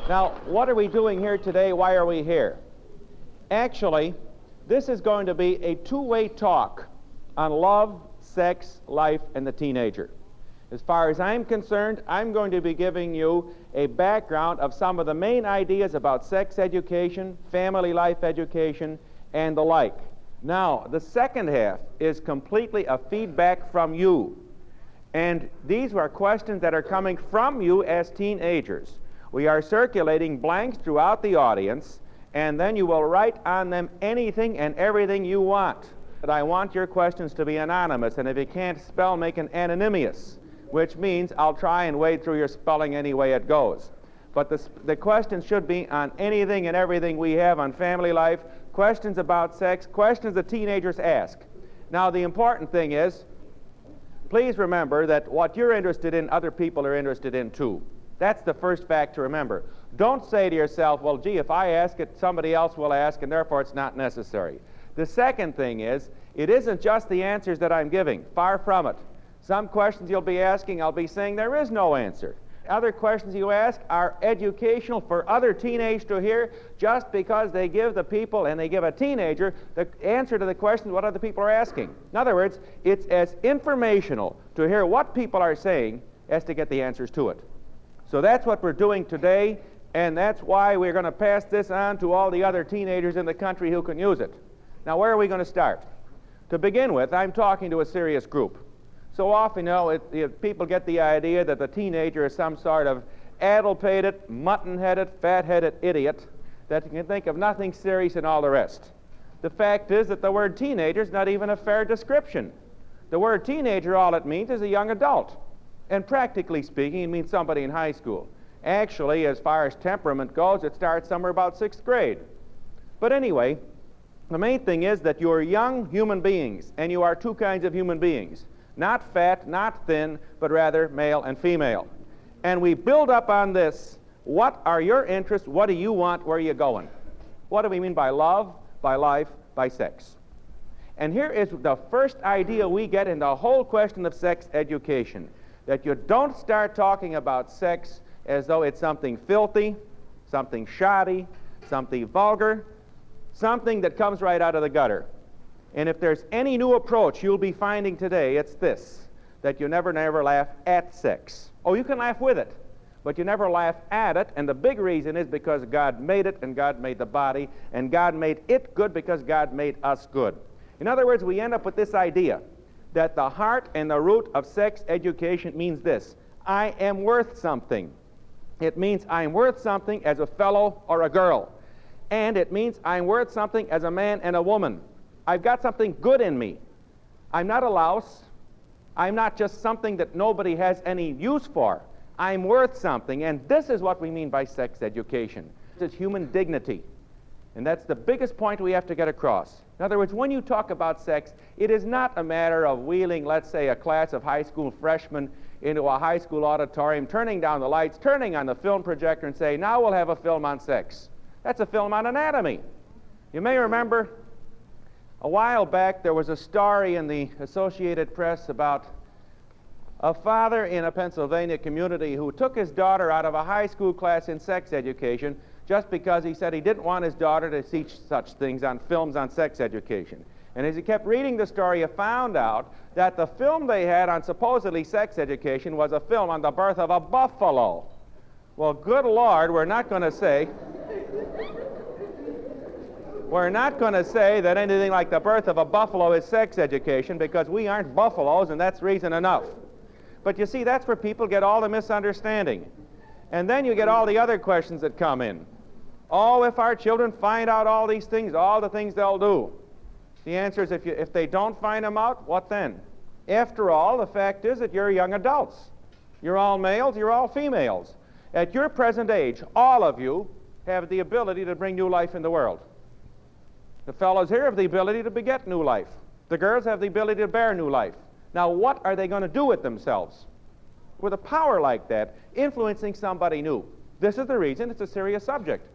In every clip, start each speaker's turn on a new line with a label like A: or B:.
A: Now, what are we doing here today? Why are we here? Actually, this is going to be a two-way talk on love, sex, life, and the teenager. As far as I'm concerned, I'm going to be giving you a background of some of the main ideas about sex education, family life education, and the like. Now, the second half is completely a feedback from you. And these are questions that are coming from you as teenagers. We are circulating blanks throughout the audience, and then you will write on them anything and everything you want. But I want your questions to be anonymous, and if you can't spell, make an anonymous, which means I'll try and wade through your spelling any way it goes. But the questions should be on anything and everything we have on family life, questions about sex, questions that teenagers ask. Now, the important thing is, please remember that what you're interested in, other people are interested in too. That's the first fact to remember. Don't say to yourself, well, gee, if I ask it, somebody else will ask, and therefore it's not necessary. The second thing is, it isn't just the answers that I'm giving. Far from it. Some questions you'll be asking, I'll be saying there is no answer. Other questions you ask are educational for other teenagers to hear just because they give the people, and they give a teenager, the answer to the question what other people are asking. In other words, it's as informational to hear what people are saying as to get the answers to it. So that's what we're doing today, and that's why we're going to pass this on to all the other teenagers in the country who can use it. Now, where are we going to start? To begin with, I'm talking to a serious group. So often, people get the idea that the teenager is some sort of addle-pated, mutton-headed, fat-headed idiot that can think of nothing serious and all the rest. The fact is that the word teenager is not even a fair description. The word teenager, all it means is a young adult. And practically speaking, it means somebody in high school. Actually, as far as temperament goes, it starts somewhere about 6th grade. But anyway, the main thing is that you're young human beings, and you are two kinds of human beings. Not fat, not thin, but rather male and female. And we build up on this. What are your interests? What do you want? Where are you going? What do we mean by love, by life, by sex? And here is the first idea we get in the whole question of sex education, that you don't start talking about sex as though it's something filthy, something shoddy, something vulgar, something that comes right out of the gutter. And if there's any new approach you'll be finding today, it's this, that you never laugh at sex. Oh, you can laugh with it, but you never laugh at it, and the big reason is because God made it, and God made the body, and God made it good because God made us good. In other words, we end up with this idea that the heart and the root of sex education means this: I am worth something. It means I'm worth something as a fellow or a girl. And it means I'm worth something as a man and a woman. I've got something good in me. I'm not a louse. I'm not just something that nobody has any use for. I'm worth something, and this is what we mean by sex education. It's human dignity, and that's the biggest point we have to get across. In other words, when you talk about sex, it is not a matter of wheeling, let's say, a class of high school freshmen into a high school auditorium, turning down the lights, turning on the film projector, and say, now we'll have a film on sex. That's a film on anatomy. You may remember a while back, there was a story in the Associated Press about a father in a Pennsylvania community who took his daughter out of a high school class in sex education just because he said he didn't want his daughter to see such things on films on sex education. And as he kept reading the story, he found out that the film they had on supposedly sex education was a film on the birth of a buffalo. Well, good Lord, we're not going to say that anything like the birth of a buffalo is sex education, because we aren't buffaloes, and that's reason enough. But you see, that's where people get all the misunderstanding. And then you get all the other questions that come in. Oh, if our children find out all these things, all the things they'll do. The answer is, if they don't find them out, what then? After all, the fact is that you're young adults. You're all males, you're all females. At your present age, all of you have the ability to bring new life in the world. The fellows here have the ability to beget new life. The girls have the ability to bear new life. Now, what are they going to do with themselves? With a power like that, influencing somebody new. This is the reason it's a serious subject.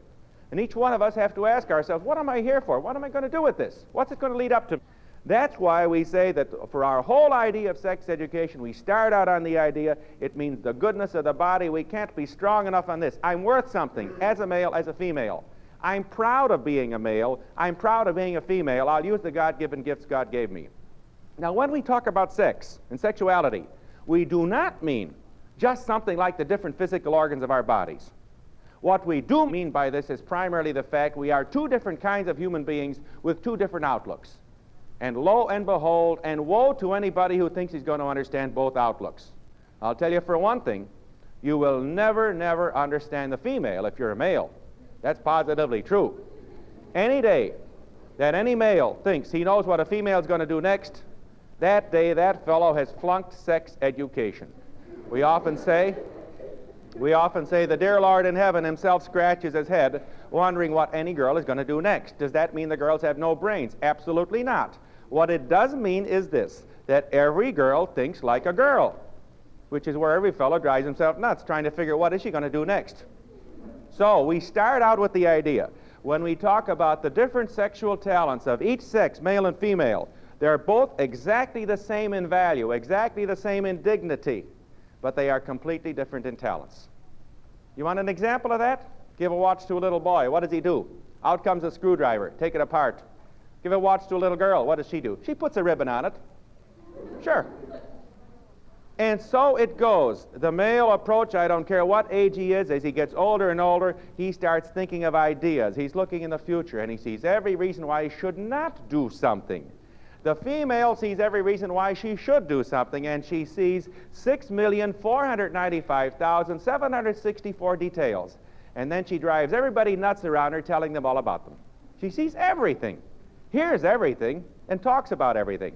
A: And each one of us have to ask ourselves, what am I here for? What am I going to do with this? What's it going to lead up to? That's why we say that for our whole idea of sex education, we start out on the idea it means the goodness of the body. We can't be strong enough on this. I'm worth something as a male, as a female. I'm proud of being a male. I'm proud of being a female. I'll use the God-given gifts God gave me. Now, when we talk about sex and sexuality, we do not mean just something like the different physical organs of our bodies. What we do mean by this is primarily the fact we are two different kinds of human beings with two different outlooks. And lo and behold, and woe to anybody who thinks he's going to understand both outlooks. I'll tell you for one thing, you will never, never understand the female if you're a male. That's positively true. Any day that any male thinks he knows what a female is going to do next, that day that fellow has flunked sex education. We often say the dear Lord in heaven himself scratches his head wondering what any girl is going to do next. Does that mean the girls have no brains? Absolutely not. What it does mean is this, that every girl thinks like a girl, which is where every fellow drives himself nuts trying to figure what is she going to do next. So we start out with the idea, when we talk about the different sexual talents of each sex, male and female, they're both exactly the same in value, exactly the same in dignity, but they are completely different in talents. You want an example of that? Give a watch to a little boy. What does he do? Out comes a screwdriver. Take it apart. Give a watch to a little girl. What does she do? She puts a ribbon on it. Sure. And so it goes. The male approach, I don't care what age he is, as he gets older and older, he starts thinking of ideas. He's looking in the future, and he sees every reason why he should not do something. The female sees every reason why she should do something, and she sees 6,495,764 details. And then she drives everybody nuts around her, telling them all about them. She sees everything, hears everything, and talks about everything.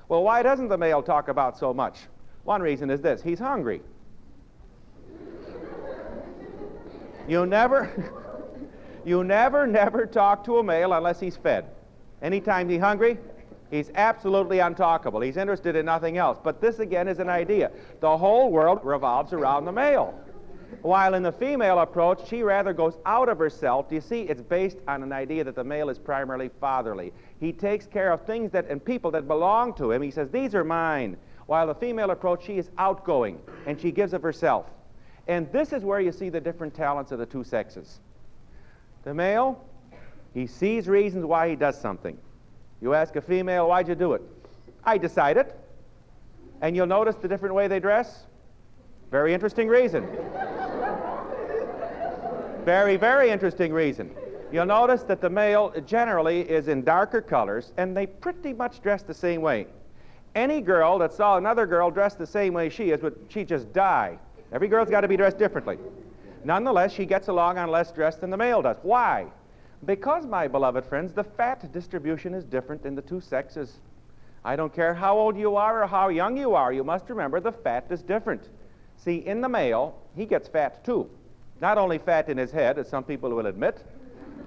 A: Well, why doesn't the male talk about so much? One reason is this: he's hungry. You never talk to a male unless he's fed. Anytime he's hungry, he's absolutely untalkable. He's interested in nothing else. But this, again, is an idea. The whole world revolves around the male. While in the female approach, she rather goes out of herself. You see, it's based on an idea that the male is primarily fatherly. He takes care of things and people that belong to him. He says, these are mine. While the female approach, she is outgoing, and she gives of herself. And this is where you see the different talents of the two sexes. The male, he sees reasons why he does something. You ask a female, why'd you do it? I decided. And you'll notice the different way they dress. Very interesting reason. Very, very interesting reason. You'll notice that the male generally is in darker colors, and they pretty much dress the same way. Any girl that saw another girl dressed the same way she is, she'd just die. Every girl's got to be dressed differently. Nonetheless, she gets along on less dress than the male does. Why? Because, my beloved friends, the fat distribution is different in the two sexes. I don't care how old you are or how young you are, you must remember the fat is different. See, in the male, he gets fat too. Not only fat in his head, as some people will admit,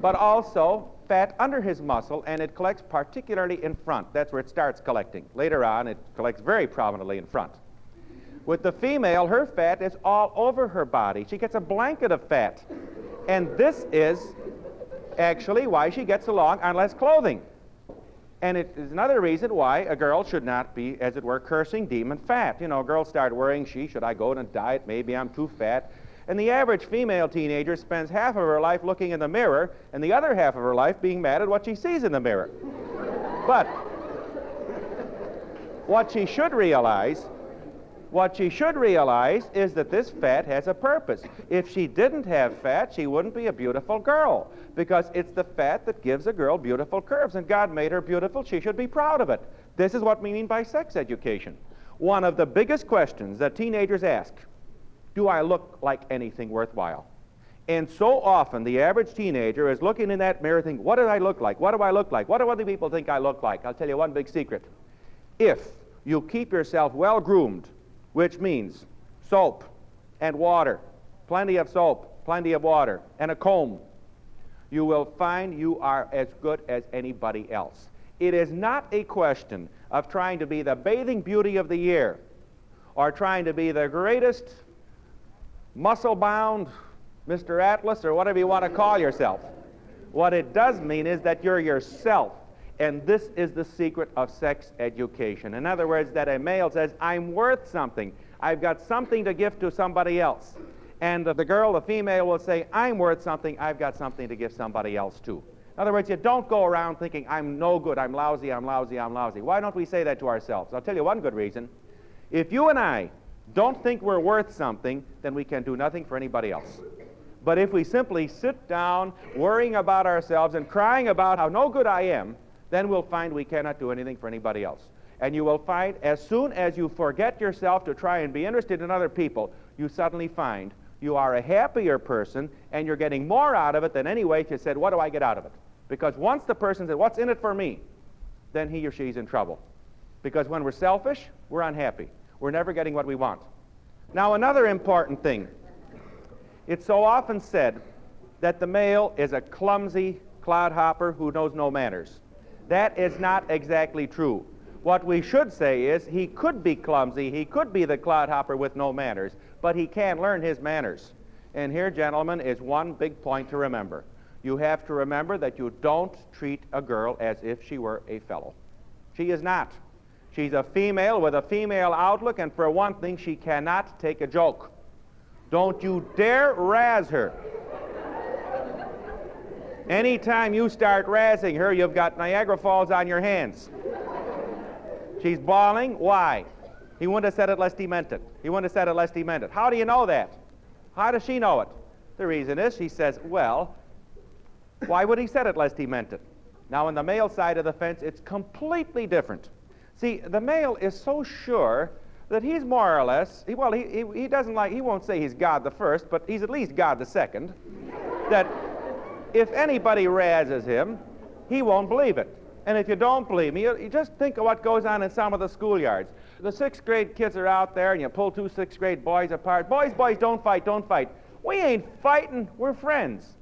A: but also fat under his muscle, and it collects particularly in front. That's where it starts collecting. Later on, it collects very prominently in front. With the female, her fat is all over her body. She gets a blanket of fat. And this is actually why she gets along on less clothing. And it is another reason why a girl should not be, as it were, cursing demon fat. You know, girls start worrying, should I go on a diet? Maybe I'm too fat. And the average female teenager spends half of her life looking in the mirror and the other half of her life being mad at what she sees in the mirror. But what she should realize is that this fat has a purpose. If she didn't have fat, she wouldn't be a beautiful girl, because it's the fat that gives a girl beautiful curves, and God made her beautiful. She should be proud of it. This is what we mean by sex education. One of the biggest questions that teenagers ask: do I look like anything worthwhile? And so often the average teenager is looking in that mirror thinking, what do I look like? What do I look like? What do other people think I look like? I'll tell you one big secret. If you keep yourself well groomed, which means soap and water, plenty of soap, plenty of water, and a comb, you will find you are as good as anybody else. It is not a question of trying to be the bathing beauty of the year or trying to be the greatest muscle-bound Mr. Atlas or whatever you want to call yourself. What it does mean is that you're yourself, And this is the secret of sex education. In other words, that a male says, I'm worth something. I've got something to give to somebody else. And the girl, the female, will say, I'm worth something. I've got something to give somebody else too. In other words, you don't go around thinking, I'm no good, I'm lousy, I'm lousy, I'm lousy. Why don't we say that to ourselves? I'll tell you one good reason. If you and I don't think we're worth something, then we can do nothing for anybody else. But if we simply sit down worrying about ourselves and crying about how no good I am, then we'll find we cannot do anything for anybody else. And you will find as soon as you forget yourself to try and be interested in other people, you suddenly find you are a happier person and you're getting more out of it than any way if you said, what do I get out of it? Because once the person says, what's in it for me? Then he or she's in trouble. Because when we're selfish, we're unhappy. We're never getting what we want. Now, another important thing. It's so often said that the male is a clumsy clodhopper who knows no manners. That is not exactly true. What we should say is he could be clumsy, he could be the clodhopper with no manners, but he can learn his manners. And here, gentlemen, is one big point to remember. You have to remember that you don't treat a girl as if she were a fellow. She is not. She's a female with a female outlook, and for one thing, she cannot take a joke. Don't you dare razz her. Anytime you start razzing her, you've got Niagara Falls on your hands. She's bawling. Why? He wouldn't have said it lest he meant it. He wouldn't have said it lest he meant it. How do you know that? How does she know it? The reason is she says, well, why would he said it lest he meant it? Now, on the male side of the fence, it's completely different. See, the male is so sure that he's more or less, he won't say he's God the first, but he's at least God the second, that if anybody razzes him, he won't believe it. And if you don't believe me, you just think of what goes on in some of the schoolyards. The 6th grade kids are out there, and you pull 2 6th grade boys apart. Boys, don't fight, don't fight. We ain't fighting, we're friends.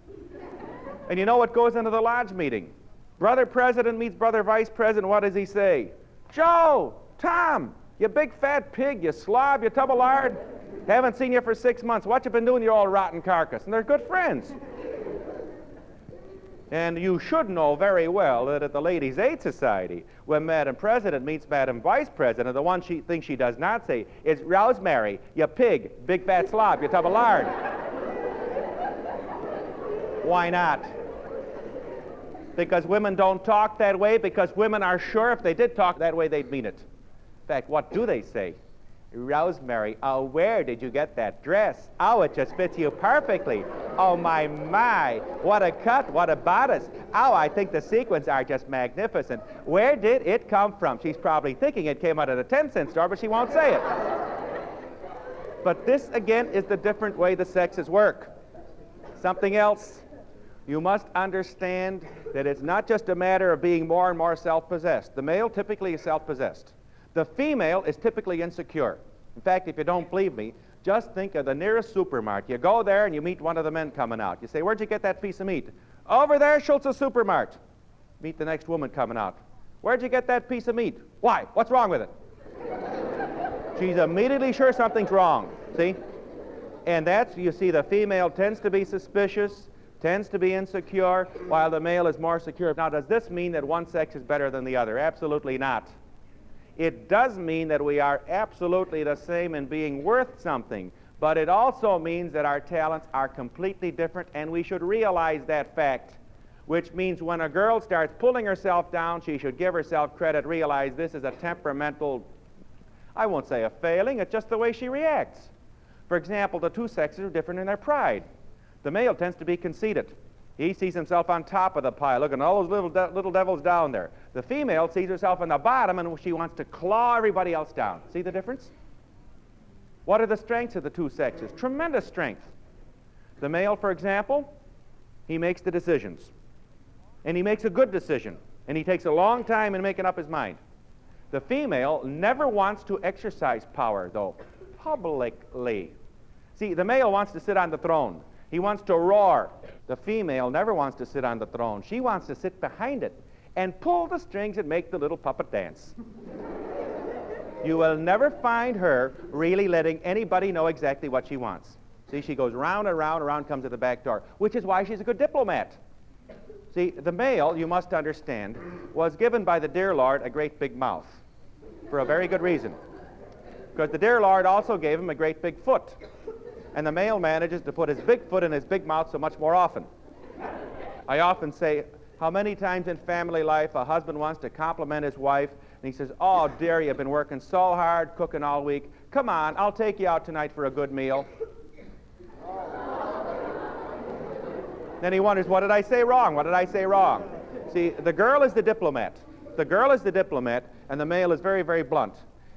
A: And you know what goes into the lodge meeting? Brother president meets brother vice president, what does he say? Joe, Tom, you big fat pig, you slob, you tub of lard. Haven't seen you for 6 months. What you been doing, you old rotten carcass? And they're good friends. And you should know very well that at the Ladies' Aid Society, when Madam President meets Madam Vice President, the one thing she does not say is, Rosemary, you pig, big fat slob, you tub of lard. Why not? Because women don't talk that way, because women are sure if they did talk that way, they'd mean it. In fact, what do they say? Rosemary, oh, where did you get that dress? Oh, it just fits you perfectly. Oh, my, what a cut, what a bodice. Oh, I think the sequins are just magnificent. Where did it come from? She's probably thinking it came out of the 10-cent store, but she won't say it. But this, again, is the different way the sexes work. Something else. You must understand that it's not just a matter of being more and more self-possessed. The male typically is self-possessed. The female is typically insecure. In fact, if you don't believe me, just think of the nearest supermarket. You go there and you meet one of the men coming out. You say, where'd you get that piece of meat? Over there, Schultz's Supermart. Meet the next woman coming out. Where'd you get that piece of meat? Why? What's wrong with it? She's immediately sure something's wrong. See? And that's, you see, the female tends to be suspicious, tends to be insecure, while the male is more secure. Now, does this mean that one sex is better than the other? Absolutely not. It does mean that we are absolutely the same in being worth something, but it also means that our talents are completely different, and we should realize that fact, which means when a girl starts pulling herself down, she should give herself credit, realize this is a temperamental, I won't say a failing, it's just the way she reacts. For example, the two sexes are different in their pride. The male tends to be conceited. He sees himself on top of the pile, looking at all those little devils down there. The female sees herself on the bottom, and she wants to claw everybody else down. See the difference? What are the strengths of the two sexes? Tremendous strength. The male, for example, he makes the decisions. And he makes a good decision. And he takes a long time in making up his mind. The female never wants to exercise power, though, publicly. See, the male wants to sit on the throne. He wants to roar. The female never wants to sit on the throne. She wants to sit behind it and pull the strings and make the little puppet dance. You will never find her really letting anybody know exactly what she wants. See, she goes round and round, around comes to the back door, which is why she's a good diplomat. See, the male, you must understand, was given by the dear Lord a great big mouth for a very good reason. Because the dear Lord also gave him a great big foot. And the male manages to put his big foot in his big mouth so much more often. I often say, how many times in family life a husband wants to compliment his wife, and he says, oh, dear, you've been working so hard, cooking all week. Come on, I'll take you out tonight for a good meal. Then he wonders, what did I say wrong? What did I say wrong? See, the girl is the diplomat. The girl is the diplomat, and the male is very, very blunt.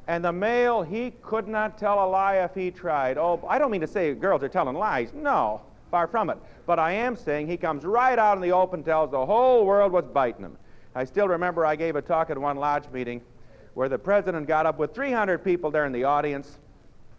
A: And the male, he could not tell a lie if he tried. Oh, I don't mean to say girls are telling lies. No, far from it. But I am saying he comes right out in the open, tells the whole world what's biting him. I still remember I gave a talk at one lodge meeting where the president got up with 300 people there in the audience.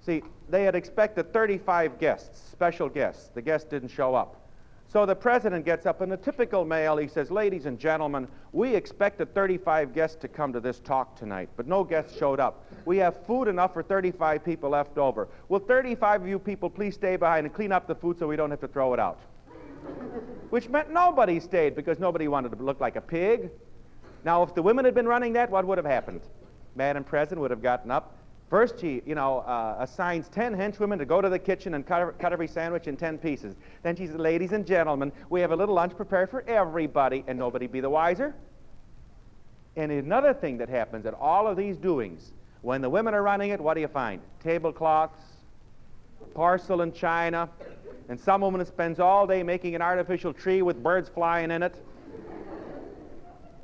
A: See, they had expected 35 guests, special guests. The guests didn't show up. So the president gets up in a typical male. He says, ladies and gentlemen, we expected 35 guests to come to this talk tonight, but no guests showed up. We have food enough for 35 people left over. Will 35 of you people please stay behind and clean up the food so we don't have to throw it out? Which meant nobody stayed because nobody wanted to look like a pig. Now, if the women had been running that, what would have happened? Madam President would have gotten up. First, she, assigns 10 henchwomen to go to the kitchen and cut every sandwich in 10 pieces. Then she says, ladies and gentlemen, we have a little lunch prepared for everybody, and nobody be the wiser. And another thing that happens at all of these doings, when the women are running it, what do you find? Tablecloths, porcelain china, and some woman spends all day making an artificial tree with birds flying in it.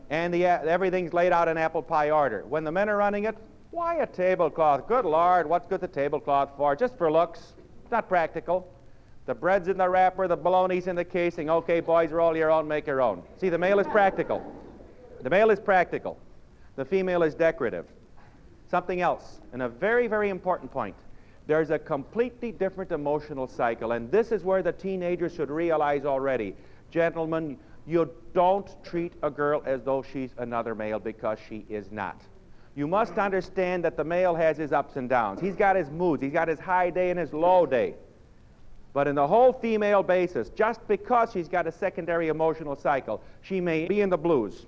A: And everything's laid out in apple pie order. When the men are running it, why a tablecloth? Good Lord, what's good the tablecloth for? Just for looks. It's not practical. The bread's in the wrapper, the bologna's in the casing. Okay, boys, roll your own, make your own. See, the male is practical. The male is practical. The female is decorative. Something else, and a very, very important point. There's a completely different emotional cycle, and this is where the teenagers should realize already. Gentlemen, you don't treat a girl as though she's another male because she is not. You must understand that the male has his ups and downs. He's got his moods. He's got his high day and his low day. But in the whole female basis, just because she's got a secondary emotional cycle, she may be in the blues.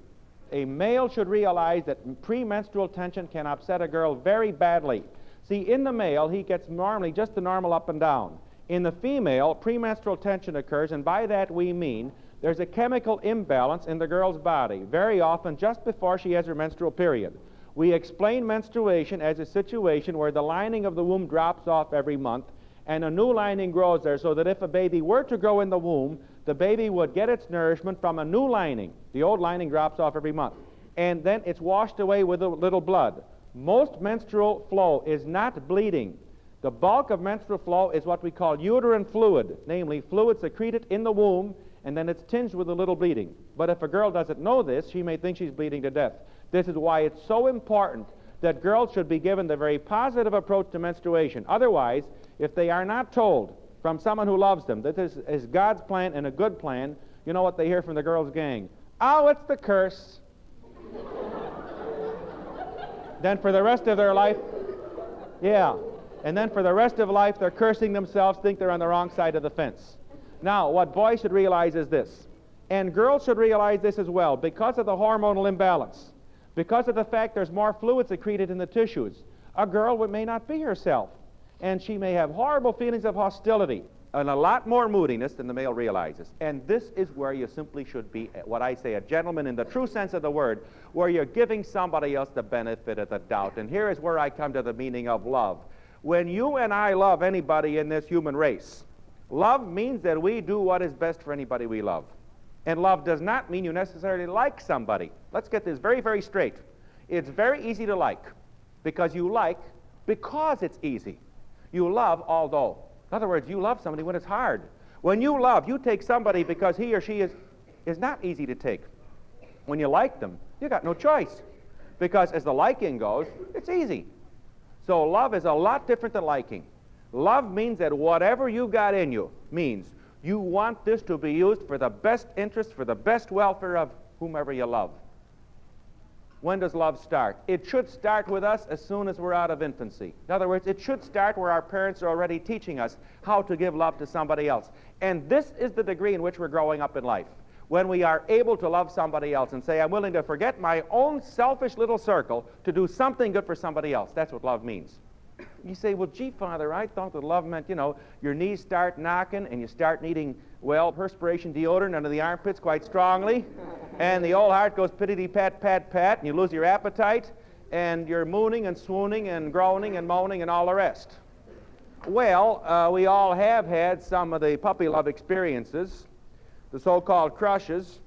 A: A male should realize that premenstrual tension can upset a girl very badly. See, in the male, he gets normally just the normal up and down. In the female, premenstrual tension occurs, and by that we mean there's a chemical imbalance in the girl's body, very often just before she has her menstrual period. We explain menstruation as a situation where the lining of the womb drops off every month and a new lining grows there, so that if a baby were to grow in the womb, the baby would get its nourishment from a new lining. The old lining drops off every month. And then it's washed away with a little blood. Most menstrual flow is not bleeding. The bulk of menstrual flow is what we call uterine fluid, namely fluid secreted in the womb, and then it's tinged with a little bleeding. But if a girl doesn't know this, she may think she's bleeding to death. This is why it's so important that girls should be given the very positive approach to menstruation. Otherwise, if they are not told from someone who loves them that this is God's plan and a good plan, you know what they hear from the girls' gang? Oh, it's the curse. Then for the rest of their life, and then for the rest of life, they're cursing themselves, think they're on the wrong side of the fence. Now, what boys should realize is this, and girls should realize this as well, because of the hormonal imbalance. Because of the fact there's more fluid secreted in the tissues, a girl may not be herself, and she may have horrible feelings of hostility and a lot more moodiness than the male realizes. And this is where you simply should be, what I say, a gentleman in the true sense of the word, where you're giving somebody else the benefit of the doubt. And here is where I come to the meaning of love. When you and I love anybody in this human race, love means that we do what is best for anybody we love. And love does not mean you necessarily like somebody. Let's get this very, very straight. It's very easy to like because you like because it's easy. You love although. In other words, you love somebody when it's hard. When you love, you take somebody because he or she is not easy to take. When you like them, you got no choice. Because as the liking goes, it's easy. So love is a lot different than liking. Love means that whatever you got in you means you want this to be used for the best interest, for the best welfare of whomever you love. When does love start? It should start with us as soon as we're out of infancy. In other words, it should start where our parents are already teaching us how to give love to somebody else. And this is the degree in which we're growing up in life. when we are able to love somebody else and say, I'm willing to forget my own selfish little circle to do something good for somebody else. That's what love means. You say, well, gee, Father, I thought that love meant, your knees start knocking and you start needing, perspiration deodorant under the armpits quite strongly, and the old heart goes pittity-pat, pat, pat, and you lose your appetite, and you're mooning and swooning and groaning and moaning and all the rest. Well, we all have had some of the puppy love experiences, the so-called crushes.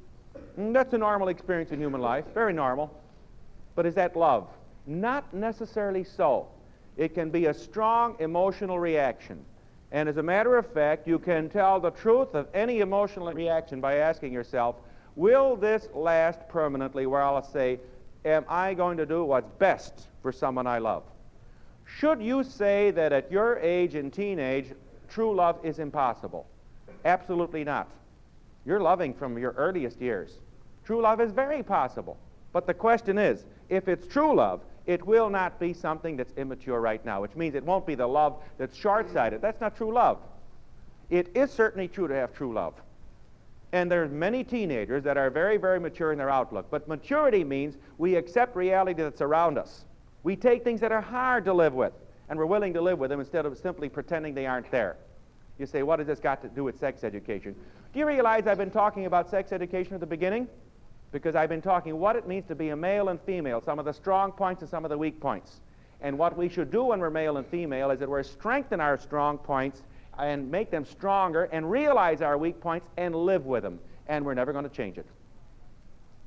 A: That's a normal experience in human life, very normal. But is that love? Not necessarily so. It can be a strong emotional reaction. And as a matter of fact, you can tell the truth of any emotional reaction by asking yourself, will this last permanently, where I'll say, am I going to do what's best for someone I love? Should you say that at your age in teenage, true love is impossible? Absolutely not. You're loving from your earliest years. True love is very possible. But the question is, if it's true love, it will not be something that's immature right now, which means it won't be the love that's short-sighted. That's not true love. It is certainly true to have true love. And there's many teenagers that are very, very mature in their outlook. But maturity means we accept reality that's around us. We take things that are hard to live with, and we're willing to live with them instead of simply pretending they aren't there. You say, what has this got to do with sex education? Do you realize I've been talking about sex education at the beginning? Because I've been talking what it means to be a male and female, some of the strong points and some of the weak points. And what we should do when we're male and female is that we're strengthen our strong points and make them stronger and realize our weak points and live with them. And we're never going to change it.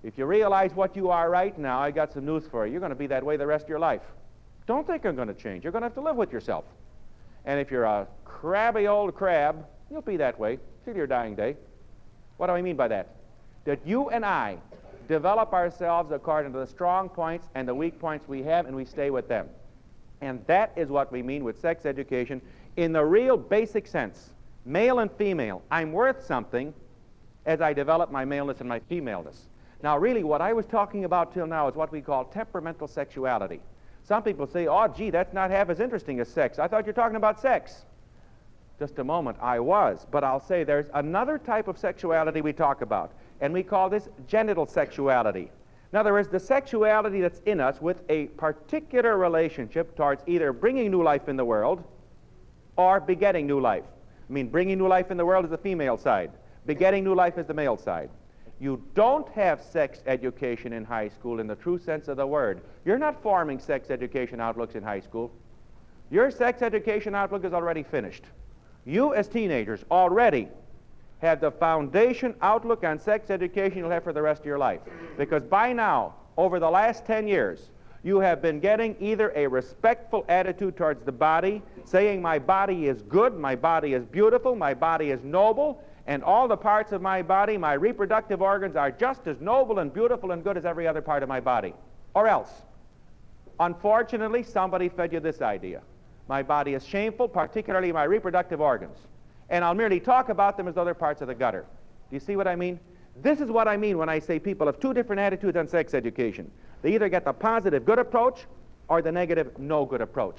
A: If you realize what you are right now, I got some news for you. You're going to be that way the rest of your life. Don't think I'm going to change. You're going to have to live with yourself. And if you're a crabby old crab, you'll be that way till your dying day. What do I mean by that? That you and I develop ourselves according to the strong points and the weak points we have, and we stay with them. And that is what we mean with sex education in the real basic sense. Male and female. I'm worth something as I develop my maleness and my femaleness. Now, really, what I was talking about till now is what we call temperamental sexuality. Some people say, oh, gee, that's not half as interesting as sex. I thought you were talking about sex. Just a moment, I was. But I'll say there's another type of sexuality we talk about, and we call this genital sexuality. In other words, the sexuality that's in us with a particular relationship towards either bringing new life in the world or begetting new life. I mean, bringing new life in the world is the female side. Begetting new life is the male side. You don't have sex education in high school in the true sense of the word. You're not forming sex education outlooks in high school. Your sex education outlook is already finished. You as teenagers already have the foundation outlook on sex education you'll have for the rest of your life. Because by now, over the last 10 years, you have been getting either a respectful attitude towards the body, saying my body is good, my body is beautiful, my body is noble, and all the parts of my body, my reproductive organs, are just as noble and beautiful and good as every other part of my body. Or else, unfortunately, somebody fed you this idea. My body is shameful, particularly my reproductive organs. And I'll merely talk about them as other parts of the gutter. Do you see what I mean? This is what I mean when I say people have two different attitudes on sex education. They either get the positive good approach or the negative no good approach.